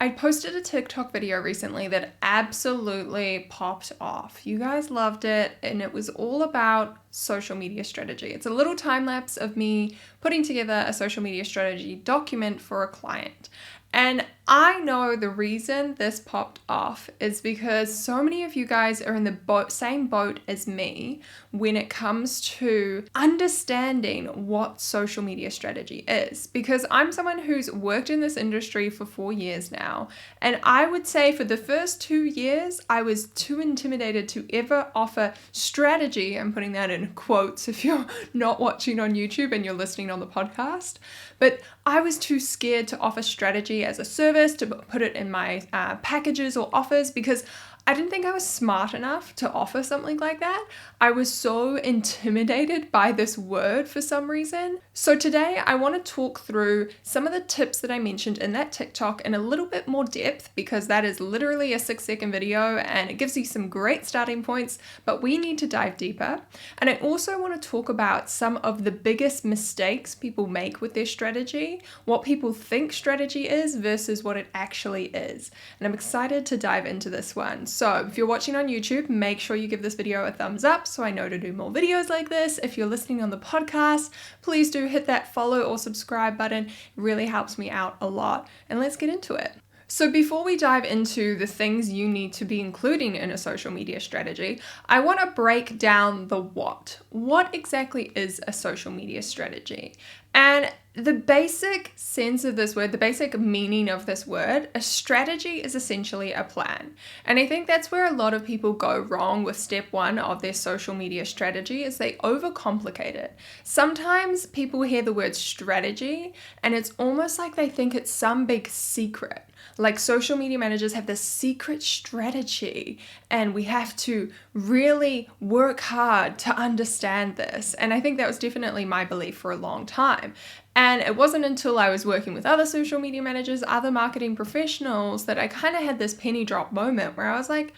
I posted a TikTok video recently that absolutely popped off. You guys loved it, and it was all about social media strategy. It's a little time lapse of me putting together a social media strategy document for a client. And I know the reason this popped off is because so many of you guys are in the same boat as me when it comes to understanding what social media strategy is. Because I'm someone who's worked in this industry for 4 years now, and I would say for the first 2 years, I was too intimidated to ever offer strategy. I'm putting that in quotes if you're not watching on YouTube and you're listening on the podcast. But I was too scared to offer strategy as a service, to put it in my packages or offers, because I didn't think I was smart enough to offer something like that. I was so intimidated by this word for some reason. So today I want to talk through some of the tips that I mentioned in that TikTok in a little bit more depth, because that is literally a 6-second video and it gives you some great starting points, but we need to dive deeper. And I also want to talk about some of the biggest mistakes people make with their strategy, what people think strategy is versus what it actually is. And I'm excited to dive into this one. So if you're watching on YouTube, make sure you give this video a thumbs up so I know to do more videos like this. If you're listening on the podcast, please do hit that follow or subscribe button. It really helps me out a lot. And let's get into it. So before we dive into the things you need to be including in a social media strategy, I want to break down the what. What exactly is a social media strategy? And the basic sense of this word, the basic meaning of this word, a strategy is essentially a plan. And I think that's where a lot of people go wrong with step one of their social media strategy, is they overcomplicate it. Sometimes people hear the word strategy and it's almost like they think it's some big secret. Like social media managers have this secret strategy and we have to really work hard to understand this. And I think that was definitely my belief for a long time. And it wasn't until I was working with other social media managers, other marketing professionals, that I kind of had this penny drop moment where I was like,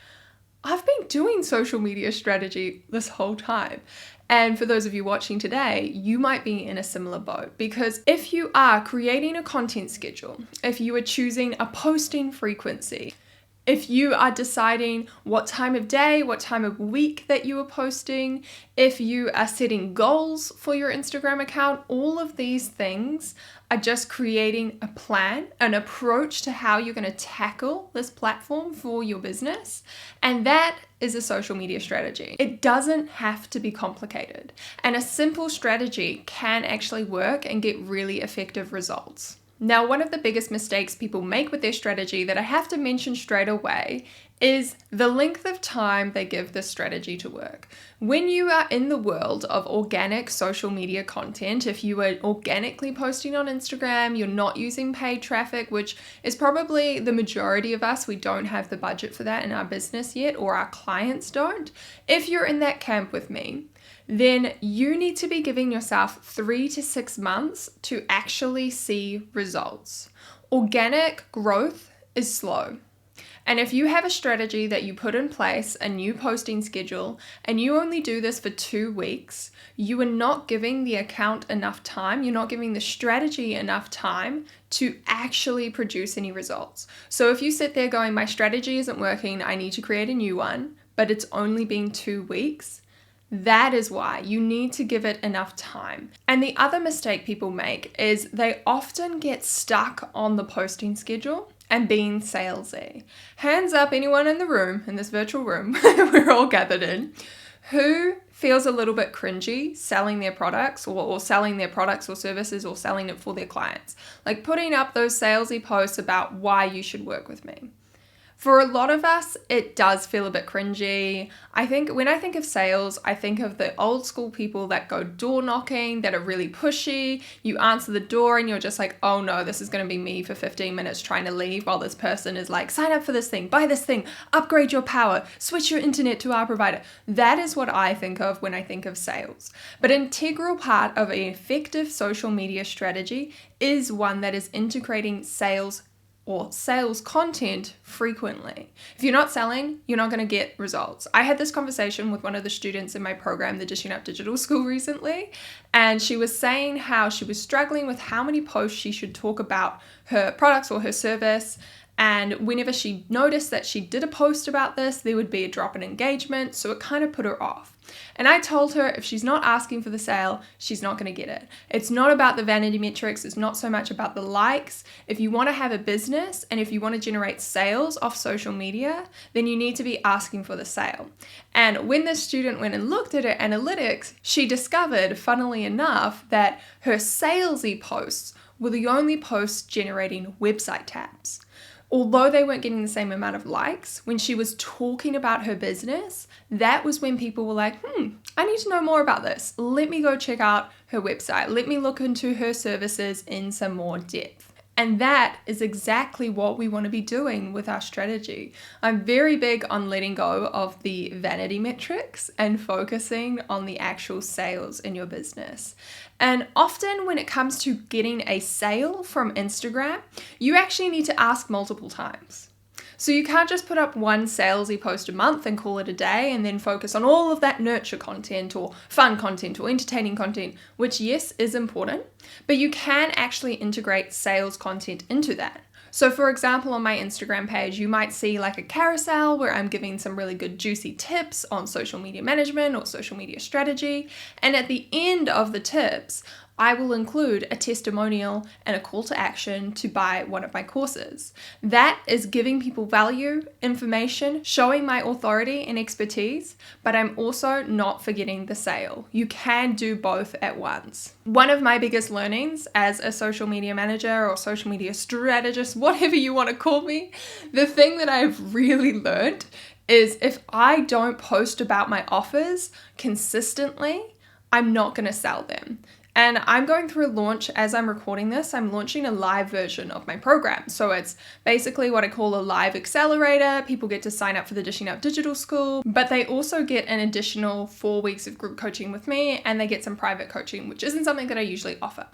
I've been doing social media strategy this whole time. And for those of you watching today, you might be in a similar boat, because if you are creating a content schedule, if you are choosing a posting frequency, if you are deciding what time of day, what time of week that you are posting, if you are setting goals for your Instagram account, all of these things are just creating a plan, an approach to how you're going to tackle this platform for your business. And that is a social media strategy. It doesn't have to be complicated. And a simple strategy can actually work and get really effective results. Now, one of the biggest mistakes people make with their strategy that I have to mention straight away is the length of time they give this strategy to work. When you are in the world of organic social media content, if you are organically posting on Instagram, you're not using paid traffic, which is probably the majority of us. We don't have the budget for that in our business yet, or our clients don't. If you're in that camp with me, then you need to be giving yourself 3 to 6 months to actually see results. Organic growth is slow. And if you have a strategy that you put in place, a new posting schedule, and you only do this for 2 weeks, you are not giving the account enough time, you're not giving the strategy enough time to actually produce any results. So if you sit there going, my strategy isn't working, I need to create a new one, but it's only been 2 weeks, that is why you need to give it enough time. And the other mistake people make is they often get stuck on the posting schedule and being salesy. Hands up, anyone in the room, in this virtual room we're all gathered in, who feels a little bit cringy selling their products or selling their products or services or selling it for their clients. Like putting up those salesy posts about why you should work with me. For a lot of us, it does feel a bit cringy. I think when I think of sales, I think of the old school people that go door knocking, that are really pushy. You answer the door and you're just like, oh no, this is going to be me for 15 minutes trying to leave while this person is like, sign up for this thing, buy this thing, upgrade your power, switch your internet to our provider. That is what I think of when I think of sales. But an integral part of an effective social media strategy is one that is integrating sales or sales content frequently. If you're not selling, you're not going to get results. I had this conversation with one of the students in my program, the Dishing Up Digital School, recently, and she was saying how she was struggling with how many posts she should talk about her products or her service. And whenever she noticed that she did a post about this, there would be a drop in engagement. So it kind of put her off. And I told her if she's not asking for the sale, she's not going to get it. It's not about the vanity metrics. It's not so much about the likes. If you want to have a business and if you want to generate sales off social media, then you need to be asking for the sale. And when this student went and looked at her analytics, she discovered, funnily enough, that her salesy posts were the only posts generating website tabs. Although they weren't getting the same amount of likes, when she was talking about her business, that was when people were like, I need to know more about this. Let me go check out her website. Let me look into her services in some more depth. And that is exactly what we want to be doing with our strategy. I'm very big on letting go of the vanity metrics and focusing on the actual sales in your business. And often when it comes to getting a sale from Instagram, you actually need to ask multiple times. So you can't just put up one salesy post a month and call it a day and then focus on all of that nurture content or fun content or entertaining content, which yes, is important, but you can actually integrate sales content into that. So for example, on my Instagram page, you might see like a carousel where I'm giving some really good juicy tips on social media management or social media strategy. And at the end of the tips, I will include a testimonial and a call to action to buy one of my courses. That is giving people value, information, showing my authority and expertise, but I'm also not forgetting the sale. You can do both at once. One of my biggest learnings as a social media manager or social media strategist, whatever you want to call me, the thing that I've really learned is if I don't post about my offers consistently, I'm not going to sell them. And I'm going through a launch as I'm recording this. I'm launching a live version of my program. So it's basically what I call a live accelerator. People get to sign up for the Dishing Up Digital School, but they also get an additional 4 weeks of group coaching with me, and they get some private coaching, which isn't something that I usually offer.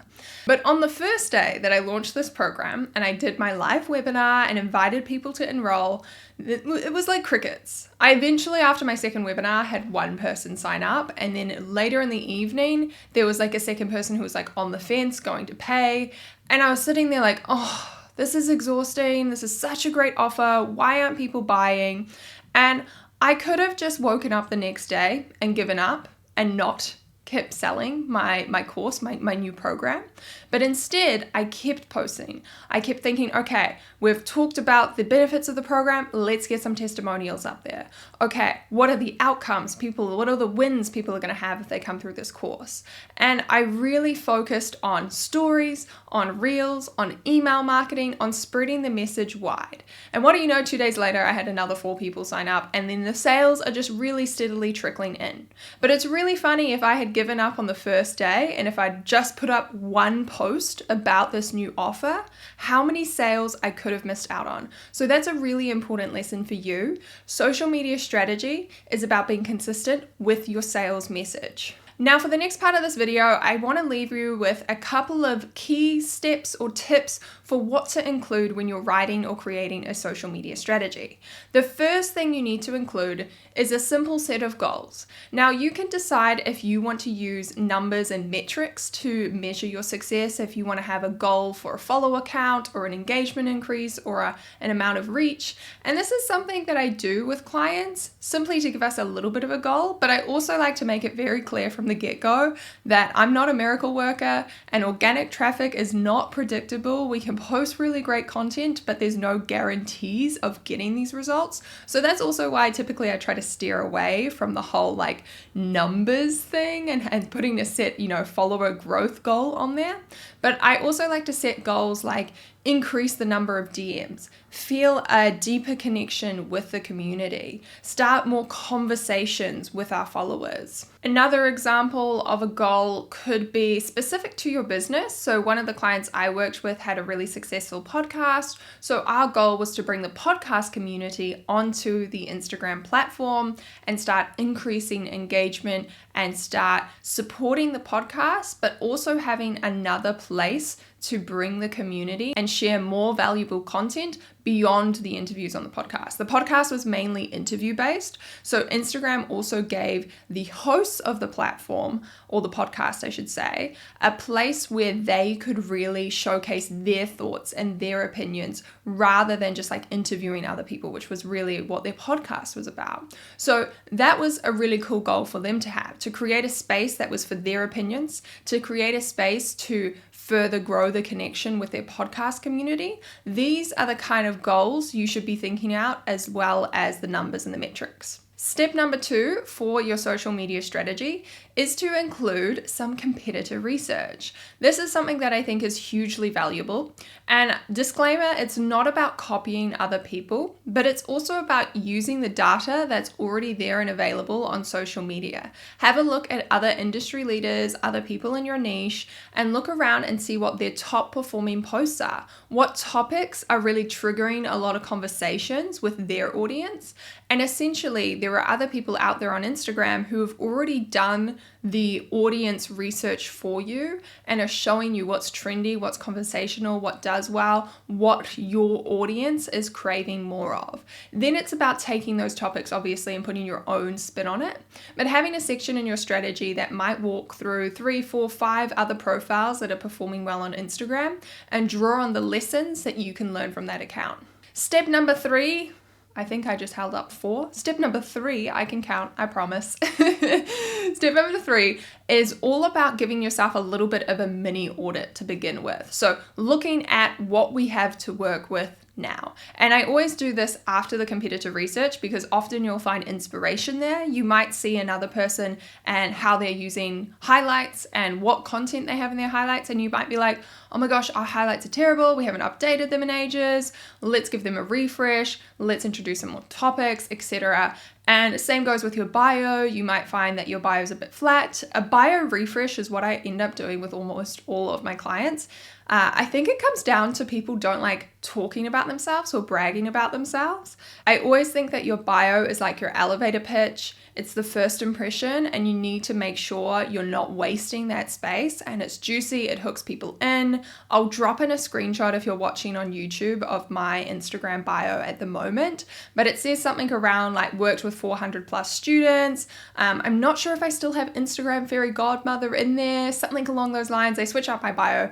But on the first day that I launched this program and I did my live webinar and invited people to enroll, it was like crickets. I eventually, after my second webinar, had one person sign up, and then later in the evening, there was like a second person who was like on the fence going to pay. And I was sitting there like, oh, this is exhausting. This is such a great offer. Why aren't people buying? And I could have just woken up the next day and given up and not kept selling my course, my new program. But instead, I kept posting. I kept thinking, okay, we've talked about the benefits of the program. Let's get some testimonials up there. Okay, what are the outcomes what are the wins people are going to have if they come through this course? And I really focused on stories, on reels, on email marketing, on spreading the message wide. And what do you know, 2 days later, I had another 4 people sign up, and then the sales are just really steadily trickling in. But it's really funny, if I had given up on the first day and if I'd just put up one post about this new offer, how many sales I could have missed out on. So that's a really important lesson for you. Social media strategy is about being consistent with your sales message. Now for the next part of this video, I want to leave you with a couple of key steps or tips for what to include when you're writing or creating a social media strategy. The first thing you need to include is a simple set of goals. Now you can decide if you want to use numbers and metrics to measure your success, if you want to have a goal for a follower count or an engagement increase or an amount of reach. And this is something that I do with clients simply to give us a little bit of a goal, but I also like to make it very clear from the get-go that I'm not a miracle worker and organic traffic is not predictable. We can post really great content, but there's no guarantees of getting these results. So that's also why typically I try to steer away from the whole like numbers thing and putting a set, follower growth goal on there. But I also like to set goals like increase the number of DMs, feel a deeper connection with the community, start more conversations with our followers. Another example of a goal could be specific to your business. So one of the clients I worked with had a really successful podcast. So our goal was to bring the podcast community onto the Instagram platform and start increasing engagement and start supporting the podcast, but also having another place to bring the community and share more valuable content beyond the interviews on the podcast. The podcast was mainly interview based. So Instagram also gave the hosts of the platform, or the podcast, I should say, a place where they could really showcase their thoughts and their opinions rather than just like interviewing other people, which was really what their podcast was about. So that was a really cool goal for them to have, to create a space that was for their opinions, to create a space to further grow the connection with their podcast community. These are the kind of goals you should be thinking out, as well as the numbers and the metrics. Step number 2 for your social media strategy is to include some competitor research. This is something that I think is hugely valuable. And disclaimer, it's not about copying other people, but it's also about using the data that's already there and available on social media. Have a look at other industry leaders, other people in your niche, and look around and see what their top performing posts are. What topics are really triggering a lot of conversations with their audience. And essentially, there are other people out there on Instagram who have already done the audience research for you and are showing you what's trendy, what's conversational, what does well, what your audience is craving more of. Then it's about taking those topics, obviously, and putting your own spin on it. But having a section in your strategy that might walk through 3, 4, 5 other profiles that are performing well on Instagram and draw on the lessons that you can learn from that account. Step number 3, I think I just held up 4. Step number 3, I can count, I promise. Step number 3 is all about giving yourself a little bit of a mini audit to begin with. So looking at what we have to work with now. And I always do this after the competitor research because often you'll find inspiration there. You might see another person and how they're using highlights and what content they have in their highlights, and you might be like, oh my gosh, our highlights are terrible, we haven't updated them in ages, let's give them a refresh, let's introduce some more topics, etc. And same goes with your bio. You might find that your bio is a bit flat. A bio refresh is what I end up doing with almost all of my clients. I think it comes down to people don't like talking about themselves or bragging about themselves. I always think that your bio is like your elevator pitch. It's the first impression, and you need to make sure you're not wasting that space and it's juicy, it hooks people in. I'll drop in a screenshot if you're watching on YouTube of my Instagram bio at the moment, but it says something around like worked with 400 plus students. I'm not sure if I still have Instagram fairy godmother in there, something along those lines. I switch up my bio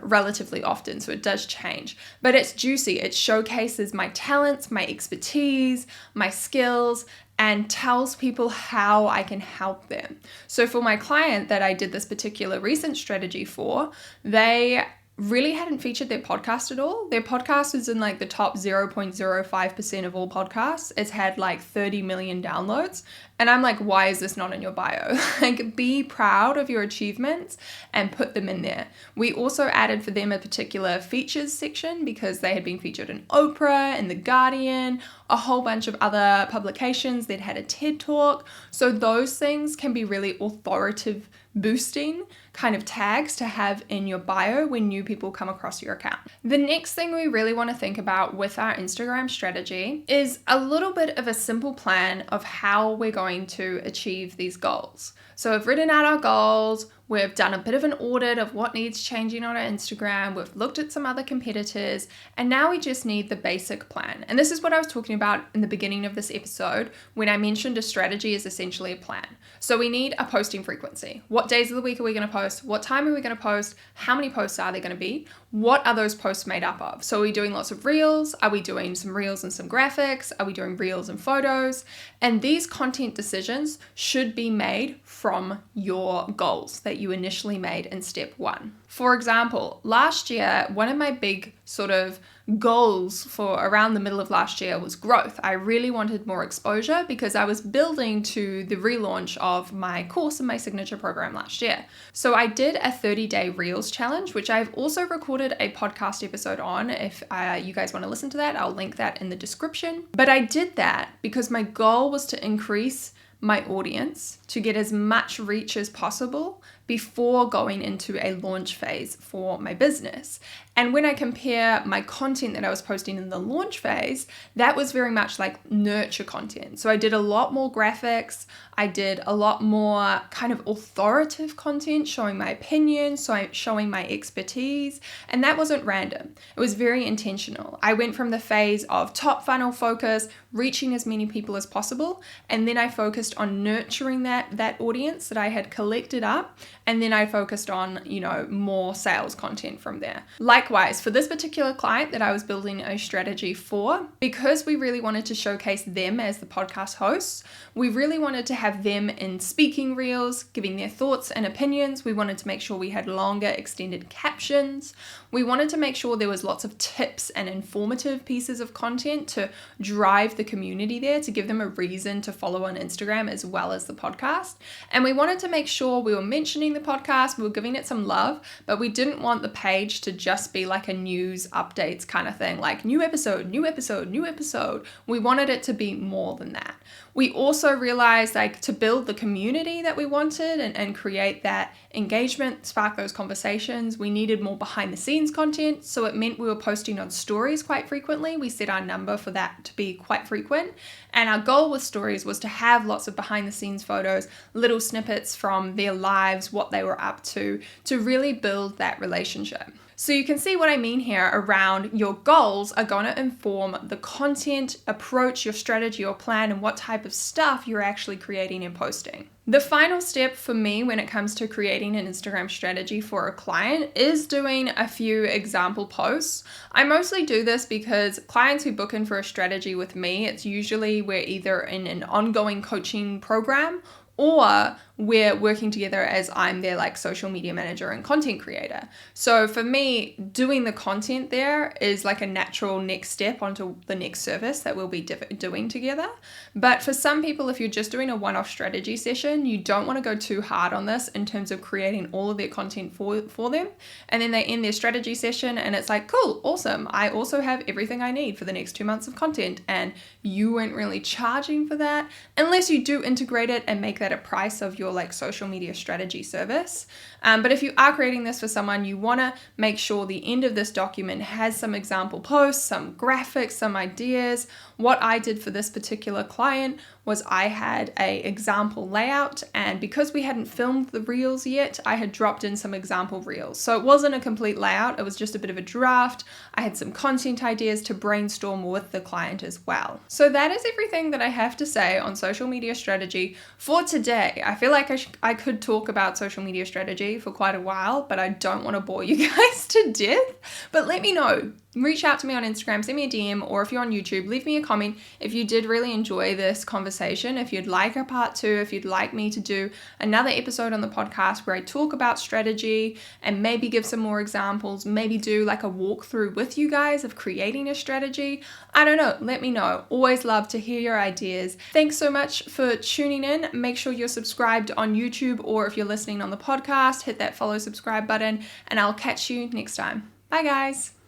relatively often, so it does change, but it's juicy. It showcases my talents, my expertise, my skills, and tells people how I can help them. So for my client that I did this particular recent strategy for, they really hadn't featured their podcast at all. Their podcast is in like the top 0.05% of all podcasts. It's had like 30 million downloads. And I'm like, why is this not in your bio? Like, be proud of your achievements and put them in there. We also added for them a particular features section because they had been featured in Oprah and The Guardian, a whole bunch of other publications. They'd had a TED Talk. So those things can be really authoritative boosting kind of tags to have in your bio when new people come across your account. The next thing we really want to think about with our Instagram strategy is a little bit of a simple plan of how we're going to achieve these goals. So we've written out our goals, we've done a bit of an audit of what needs changing on our Instagram, we've looked at some other competitors, and now we just need the basic plan. And this is what I was talking about in the beginning of this episode when I mentioned a strategy is essentially a plan. So we need a posting frequency. What days of the week are we going to post? What time are we going to post? How many posts are there going to be? What are those posts made up of? So are we doing lots of reels? Are we doing some reels and some graphics? Are we doing reels and photos? And these content decisions should be made from your goals that you initially made in step 1. For example, last year, one of my big sort of goals for around the middle of last year was growth. I really wanted more exposure because I was building to the relaunch of my course and my signature program last year. So I did a 30-day Reels challenge, which I've also recorded a podcast episode on. If you guys want to listen to that, I'll link that in the description. But I did that because my goal was to increase my audience, to get as much reach as possible before going into a launch phase for my business. And when I compare my content that I was posting in the launch phase, that was very much like nurture content. So I did a lot more graphics. I did a lot more kind of authoritative content, showing my opinions, so showing my expertise. And that wasn't random. It was very intentional. I went from the phase of top funnel focus, reaching as many people as possible. And then I focused on nurturing that audience that I had collected up. And then I focused on, more sales content from there. Likewise, for this particular client that I was building a strategy for, because we really wanted to showcase them as the podcast hosts, we really wanted to have them in speaking reels, giving their thoughts and opinions. We wanted to make sure we had longer extended captions. We wanted to make sure there was lots of tips and informative pieces of content to drive the community there, to give them a reason to follow on Instagram as well as the podcast. And we wanted to make sure we were mentioning the podcast, we were giving it some love, but we didn't want the page to just be like a news updates kind of thing, like new episode, new episode, new episode. We wanted it to be more than that. We also realized to build the community that we wanted and create that engagement, spark those conversations, we needed more behind the scenes content. So it meant we were posting on stories quite frequently. We set our number for that to be quite frequent. And our goal with stories was to have lots of behind the scenes photos, little snippets from their lives, what they were up to really build that relationship. So you can see what I mean here around your goals are going to inform the content, approach, your strategy, your plan, and what type of stuff you're actually creating and posting. The final step for me when it comes to creating an Instagram strategy for a client is doing a few example posts. I mostly do this because clients who book in for a strategy with me, it's usually we're either in an ongoing coaching program or we're working together as I'm their social media manager and content creator. So for me, doing the content there is like a natural next step onto the next service that we'll be doing together. But for some people, if you're just doing a one-off strategy session, you don't want to go too hard on this in terms of creating all of their content for them. And then they end their strategy session and it's like, cool, awesome. I also have everything I need for the next 2 months of content. And you weren't really charging for that unless you do integrate it and make that a price of your social media strategy service. But if you are creating this for someone, you want to make sure the end of this document has some example posts, some graphics, some ideas. What I did for this particular client was I had a example layout, and because we hadn't filmed the reels yet, I had dropped in some example reels. So it wasn't a complete layout, it was just a bit of a draft. I had some content ideas to brainstorm with the client as well. So that is everything that I have to say on social media strategy for today. I feel like I could talk about social media strategy for quite a while, but I don't want to bore you guys to death. But let me know. Reach out to me on Instagram, send me a DM, or if you're on YouTube, leave me a comment if you did really enjoy this conversation, if you'd like a part 2, if you'd like me to do another episode on the podcast where I talk about strategy and maybe give some more examples, maybe do like a walkthrough with you guys of creating a strategy. I don't know, let me know. Always love to hear your ideas. Thanks so much for tuning in. Make sure you're subscribed on YouTube, or if you're listening on the podcast, hit that follow, subscribe button, and I'll catch you next time. Bye guys.